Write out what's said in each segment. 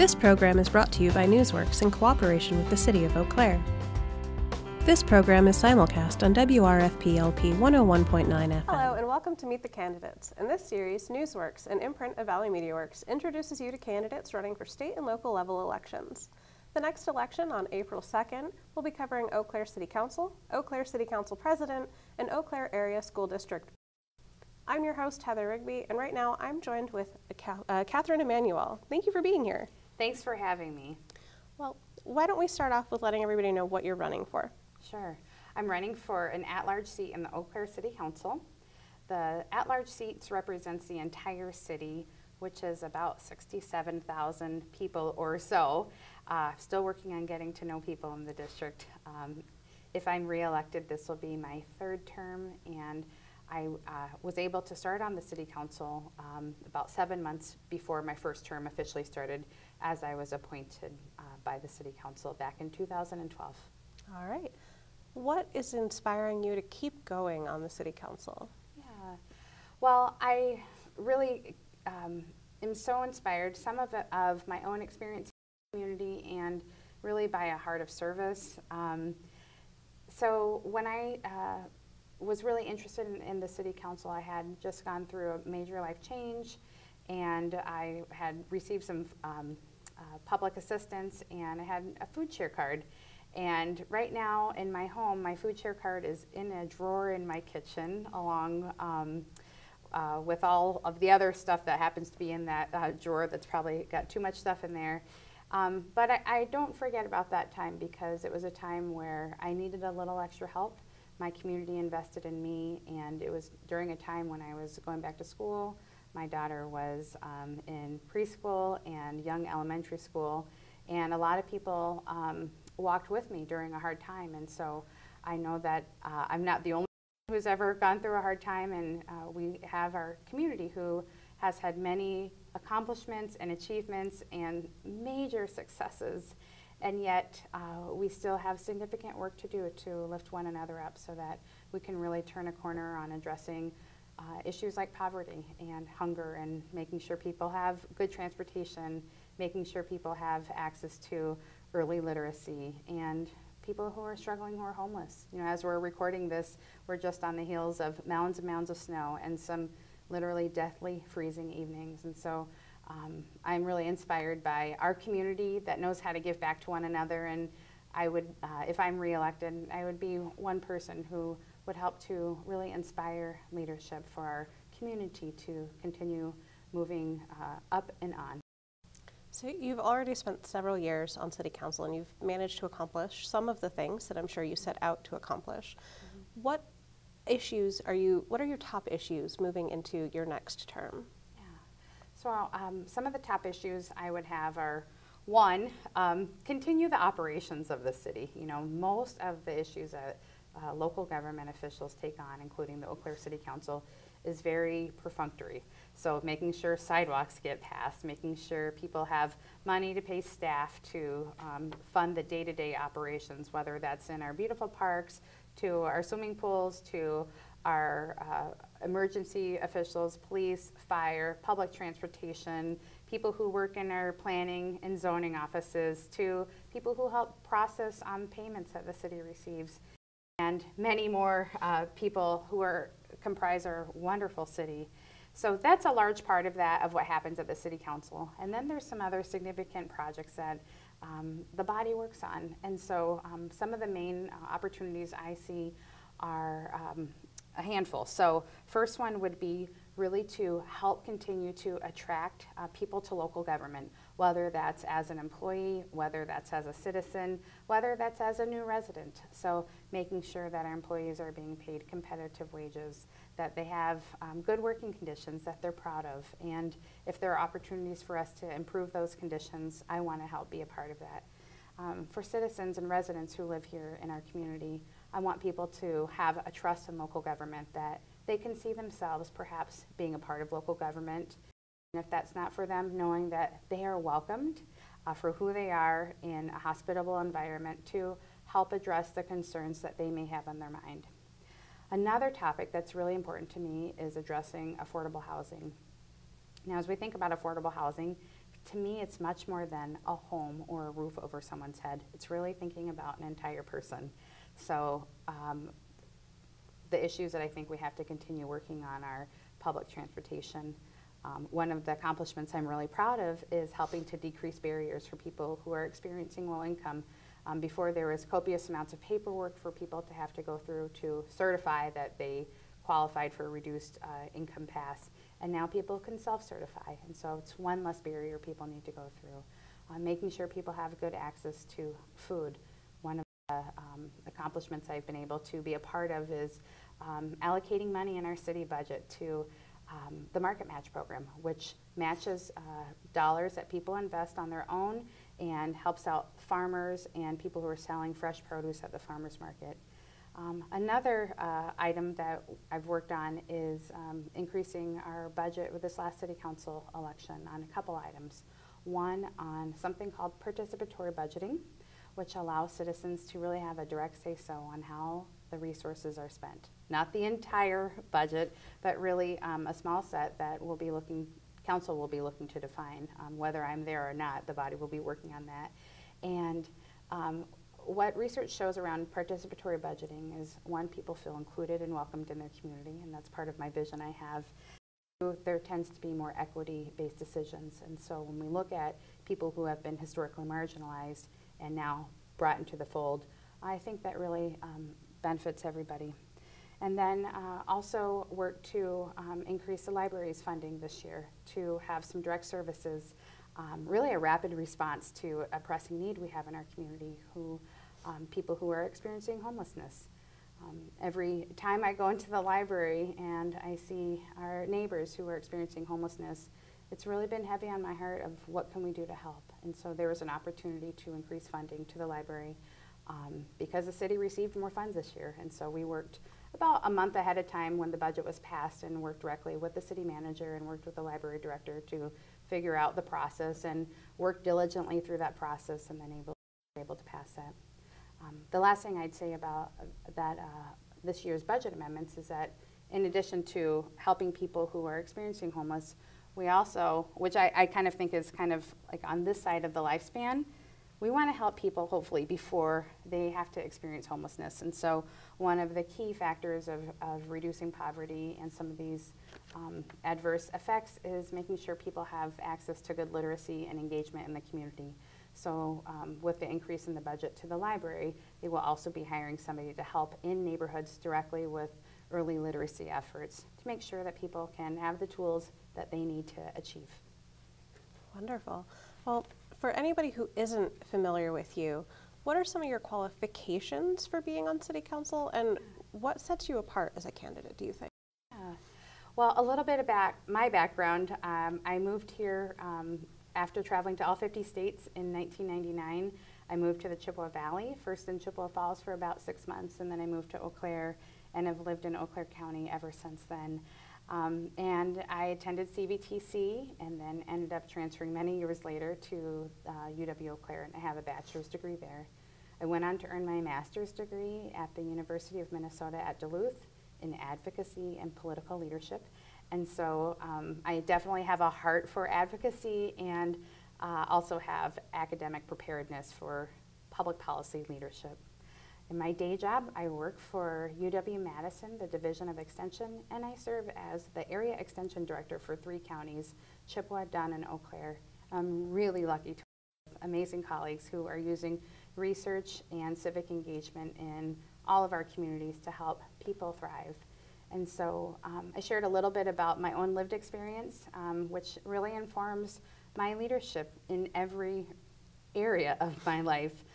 This program is brought to you by Newsworks in cooperation with the City of Eau Claire. This program is simulcast on WRFP-LP 101.9 FM. Hello and welcome to Meet the Candidates. In this series, Newsworks, an imprint of Valley Media Works, introduces you to candidates running for state and local level elections. The next election on April 2nd will be covering Eau Claire City Council, Eau Claire City Council President, and Eau Claire Area School District. I'm your host, Heather Rigby, and right now I'm joined with Catherine Emmanuelle. Thank you for being here. Thanks for having me. Well, why don't we start off with letting everybody know what you're running for? Sure. I'm running for an at-large seat in the Eau Claire City Council. The at-large seats represents the entire city, which is about 67,000 people or so. Still working on getting to know people in the district. If I'm re-elected, this will be my third term, and I was able to start on the City Council about 7 months before my first term officially started, as I was appointed by the City Council back in 2012. All right. What is inspiring you to keep going on the City Council? Yeah. Well, I really am so inspired, some of it of my own experience in the community and really by a heart of service. So when I was really interested in the City Council, I had just gone through a major life change, and I had received some public assistance, and I had a food share card. And right now in my home, my food share card is in a drawer in my kitchen, along with all of the other stuff that happens to be in that drawer that's probably got too much stuff in there. But I don't forget about that time, because it was a time where I needed a little extra help. My community invested in me, and it was during a time when I was going back to school. My daughter was in preschool and young elementary school, and a lot of people walked with me during a hard time. And so I know that I'm not the only one who's ever gone through a hard time, and we have our community who has had many accomplishments and achievements and major successes. And yet we still have significant work to do to lift one another up, so that we can really turn a corner on addressing issues like poverty and hunger, and making sure people have good transportation, making sure people have access to early literacy, and people who are struggling, who are homeless. You know, as we're recording this, we're just on the heels of mounds and mounds of snow and some literally deathly freezing evenings. And so I'm really inspired by our community that knows how to give back to one another, and I would, if I'm re-elected, I would be one person who would help to really inspire leadership for our community to continue moving up and on. So you've already spent several years on City Council, and you've managed to accomplish some of the things that I'm sure you set out to accomplish. Mm-hmm. What are your top issues moving into your next term? So some of the top issues I would have are, one, continue the operations of the city. You know, most of the issues that local government officials take on, including the Eau Claire City Council, is very perfunctory. So making sure sidewalks get passed, making sure people have money to pay staff to fund the day-to-day operations, whether that's in our beautiful parks, to our swimming pools, to our emergency officials, police, fire, public transportation, people who work in our planning and zoning offices, to people who help process payments that the city receives, and many more people who comprise our wonderful city. So that's a large part of that, of what happens at the City Council. And then there's some other significant projects that the body works on. And so some of the main opportunities I see are a handful. So first one would be really to help continue to attract people to local government, whether that's as an employee, whether that's as a citizen, whether that's as a new resident. So making sure that our employees are being paid competitive wages, that they have good working conditions that they're proud of. And if there are opportunities for us to improve those conditions, I want to help be a part of that. For citizens and residents who live here in our community, I want people to have a trust in local government, that they can see themselves perhaps being a part of local government. And if that's not for them, knowing that they are welcomed for who they are in a hospitable environment to help address the concerns that they may have on their mind. Another topic that's really important to me is addressing affordable housing. Now, as we think about affordable housing, to me, it's much more than a home or a roof over someone's head. It's really thinking about an entire person. So the issues that I think we have to continue working on are public transportation. One of the accomplishments I'm really proud of is helping to decrease barriers for people who are experiencing low income. Before, there was copious amounts of paperwork for people to have to go through to certify that they qualified for a reduced income pass, and now people can self-certify, and so it's one less barrier people need to go through. Making sure people have good access to food. One of the accomplishments I've been able to be a part of is allocating money in our city budget to the Market Match program, which matches dollars that people invest on their own and helps out farmers and people who are selling fresh produce at the farmers market. Another item that I've worked on is increasing our budget with this last city council election on a couple items. One on something called participatory budgeting, which allows citizens to really have a direct say-so on how the resources are spent. Not the entire budget, but really a small set that will be council will be looking to define. Whether I'm there or not, the body will be working on that. And what research shows around participatory budgeting is, one, people feel included and welcomed in their community, and that's part of my vision I have. Two, there tends to be more equity-based decisions, and so when we look at people who have been historically marginalized and now brought into the fold, I think that really benefits everybody. And then also work to increase the library's funding this year to have some direct services, really a rapid response to a pressing need we have in our community, people who are experiencing homelessness. Every time I go into the library and I see our neighbors who are experiencing homelessness, it's really been heavy on my heart of what can we do to help. And so there was an opportunity to increase funding to the library because the city received more funds this year. And so we worked about a month ahead of time when the budget was passed and worked directly with the city manager and worked with the library director to figure out the process and work diligently through that process, and then able to pass that. The last thing I'd say about that this year's budget amendments is that in addition to helping people who are experiencing homeless, we also, which I kind of think is kind of like on this side of the lifespan, we want to help people hopefully before they have to experience homelessness. And so one of the key factors of reducing poverty and some of these adverse effects is making sure people have access to good literacy and engagement in the community. So with the increase in the budget to the library, they will also be hiring somebody to help in neighborhoods directly with early literacy efforts to make sure that people can have the tools that they need to achieve. Wonderful. Well, for anybody who isn't familiar with you, what are some of your qualifications for being on City Council, and what sets you apart as a candidate, do you think? Well, a little bit about my background. I moved here after traveling to all 50 states in 1999. I moved to the Chippewa Valley, first in Chippewa Falls for about 6 months, and then I moved to Eau Claire and have lived in Eau Claire County ever since then. And I attended CVTC and then ended up transferring many years later to UW Eau Claire, and I have a bachelor's degree there. I went on to earn my master's degree at the University of Minnesota at Duluth in advocacy and political leadership. And so I definitely have a heart for advocacy and also have academic preparedness for public policy leadership. In my day job, I work for UW-Madison, the Division of Extension, and I serve as the Area Extension Director for 3 counties, Chippewa, Dunn, and Eau Claire. I'm really lucky to have amazing colleagues who are using research and civic engagement in all of our communities to help people thrive. And so I shared a little bit about my own lived experience, which really informs my leadership in every area of my life.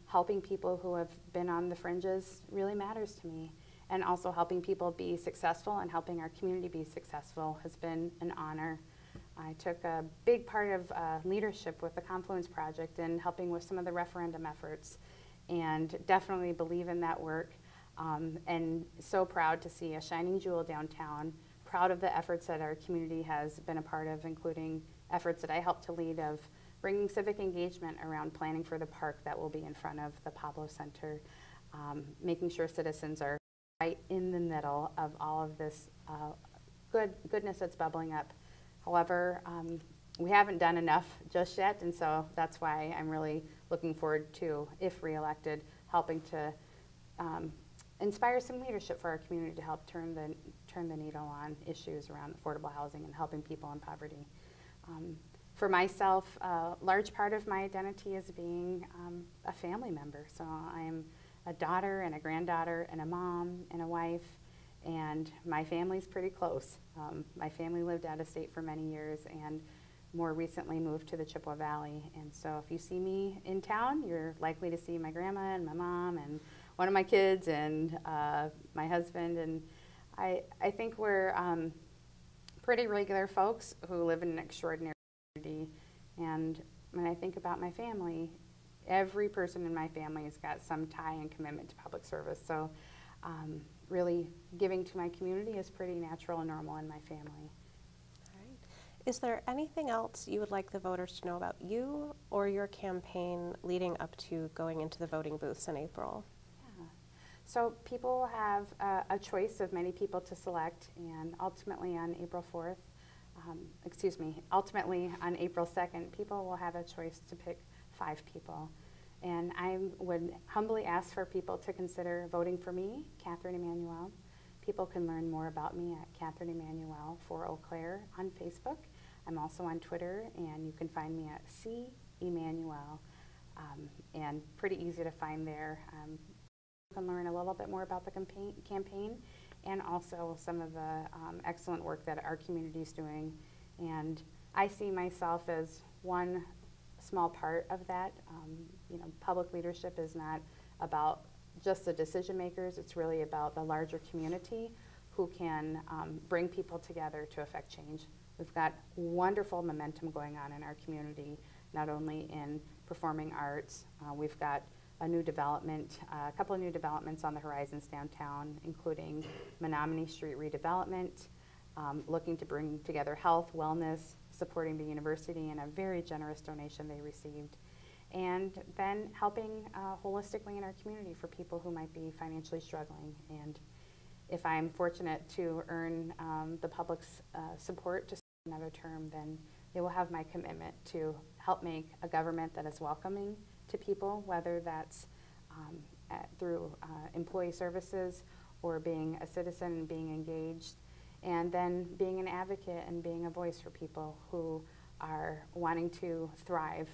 Helping people who have been on the fringes really matters to me. And also helping people be successful and helping our community be successful has been an honor. I took a big part of leadership with the Confluence Project and helping with some of the referendum efforts, and definitely believe in that work. And so proud to see a shining jewel downtown, proud of the efforts that our community has been a part of, including efforts that I helped to lead of bringing civic engagement around planning for the park that will be in front of the Pablo Center, making sure citizens are right in the middle of all of this goodness that's bubbling up. However, we haven't done enough just yet, and so that's why I'm really looking forward to, if reelected, helping to inspire some leadership for our community to help turn the needle on issues around affordable housing and helping people in poverty. For myself, a large part of my identity is being a family member. So I'm a daughter and a granddaughter and a mom and a wife, and my family's pretty close. My family lived out of state for many years and more recently moved to the Chippewa Valley. And so if you see me in town, you're likely to see my grandma and my mom and one of my kids and my husband. And I think we're pretty regular folks who live in an extraordinary community. And when I think about my family, every person in my family has got some tie and commitment to public service. So really giving to my community is pretty natural and normal in my family. Is there anything else you would like the voters to know about you or your campaign leading up to going into the voting booths in April? Yeah. So people have a choice of many people to select, and ultimately on April 4th, ultimately on April 2nd, people will have a choice to pick 5 people. And I would humbly ask for people to consider voting for me, Catherine Emmanuelle. People can learn more about me at Catherine Emmanuelle for Eau Claire on Facebook. I'm also on Twitter, and you can find me at C. Emmanuelle, and pretty easy to find there. You can learn a little bit more about the campaign and also some of the excellent work that our community is doing. And I see myself as one small part of that. Public leadership is not about just the decision makers. It's really about the larger community who can bring people together to affect change. We've got wonderful momentum going on in our community, not only in performing arts. We've got a couple of new developments on the horizons downtown, including Menominee Street redevelopment, looking to bring together health, wellness, supporting the university and a very generous donation they received, and then helping holistically in our community for people who might be financially struggling. And if I'm fortunate to earn the public's support to serve another term, then they will have my commitment to help make a government that is welcoming to people, whether that's through employee services or being a citizen and being engaged, and then being an advocate and being a voice for people who are wanting to thrive.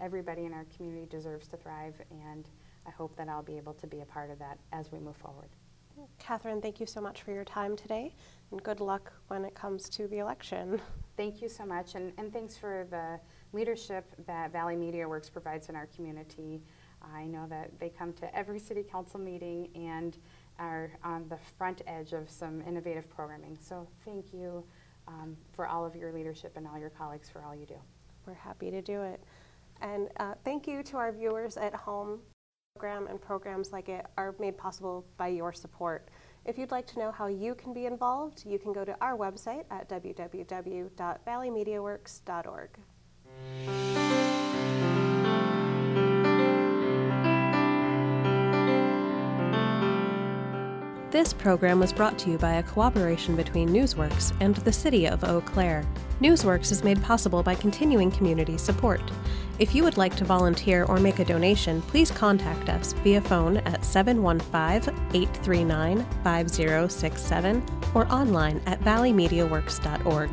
Everybody in our community deserves to thrive, and I hope that I'll be able to be a part of that as we move forward. Catherine, thank you so much for your time today, and good luck when it comes to the election. Thank you so much, and thanks for the leadership that Valley Media Works provides in our community. I know that they come to every city council meeting and are on the front edge of some innovative programming. So thank you for all of your leadership and all your colleagues for all you do. We're happy to do it. And thank you to our viewers at home. Program and programs like it are made possible by your support. If you'd like to know how you can be involved, you can go to our website at www.valleymediaworks.org. This program was brought to you by a cooperation between Newsworks and the City of Eau Claire. Newsworks is made possible by continuing community support. If you would like to volunteer or make a donation, please contact us via phone at 715-839-5067 or online at valleymediaworks.org.